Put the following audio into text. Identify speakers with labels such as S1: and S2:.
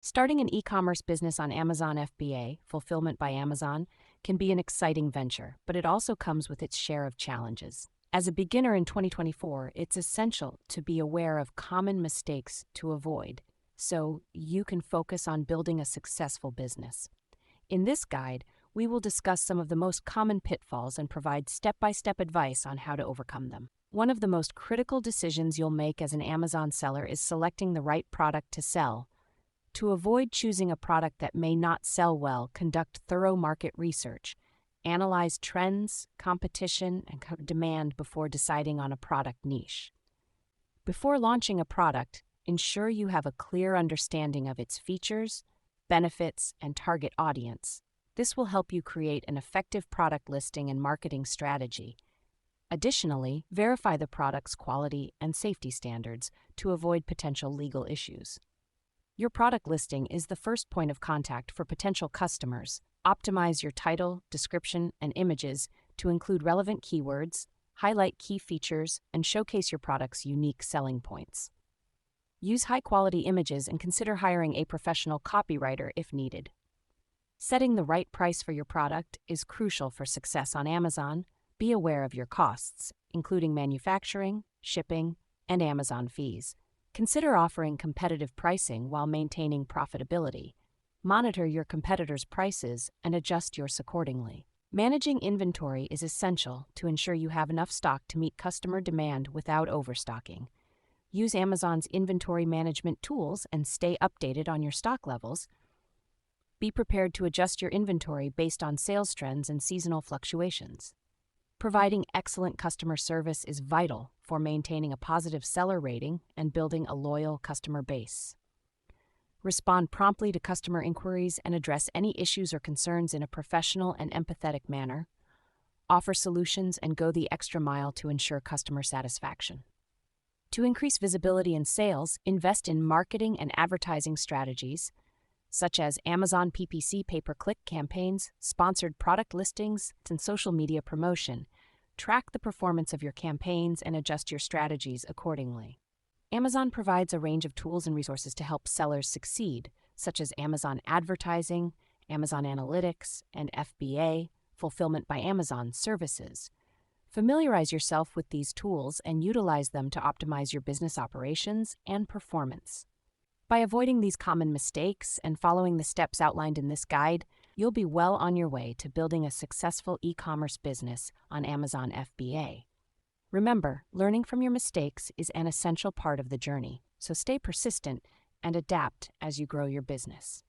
S1: Starting an e-commerce business on Amazon FBA, Fulfillment by Amazon, can be an exciting venture, but it also comes with its share of challenges. As a beginner in 2024, it's essential to be aware of common mistakes to avoid so you can focus on building a successful business. In this guide, we will discuss some of the most common pitfalls and provide step-by-step advice on how to overcome them. One of the most critical decisions you'll make as an Amazon seller is selecting the right product to sell. To avoid choosing a product that may not sell well, conduct thorough market research. Analyze trends, competition, and demand before deciding on a product niche. Before launching a product, ensure you have a clear understanding of its features, benefits, and target audience. This will help you create an effective product listing and marketing strategy. Additionally, verify the product's quality and safety standards to avoid potential legal issues. Your product listing is the first point of contact for potential customers. Optimize your title, description, and images to include relevant keywords, highlight key features, and showcase your product's unique selling points. Use high-quality images and consider hiring a professional copywriter if needed. Setting the right price for your product is crucial for success on Amazon. Be aware of your costs, including manufacturing, shipping, and Amazon fees. Consider offering competitive pricing while maintaining profitability. Monitor your competitors' prices and adjust yours accordingly. Managing inventory is essential to ensure you have enough stock to meet customer demand without overstocking. Use Amazon's inventory management tools and stay updated on your stock levels. Be prepared to adjust your inventory based on sales trends and seasonal fluctuations. Providing excellent customer service is vital for maintaining a positive seller rating and building a loyal customer base. Respond promptly to customer inquiries and address any issues or concerns in a professional and empathetic manner. Offer solutions and go the extra mile to ensure customer satisfaction. To increase visibility and sales, invest in marketing and advertising strategies, such as Amazon PPC pay-per-click campaigns, sponsored product listings, and social media promotion. Track the performance of your campaigns and adjust your strategies accordingly. Amazon provides a range of tools and resources to help sellers succeed, such as Amazon Advertising, Amazon Analytics, and FBA, Fulfillment by Amazon services. Familiarize yourself with these tools and utilize them to optimize your business operations and performance. By avoiding these common mistakes and following the steps outlined in this guide, you'll be well on your way to building a successful e-commerce business on Amazon FBA. Remember, learning from your mistakes is an essential part of the journey, so stay persistent and adapt as you grow your business.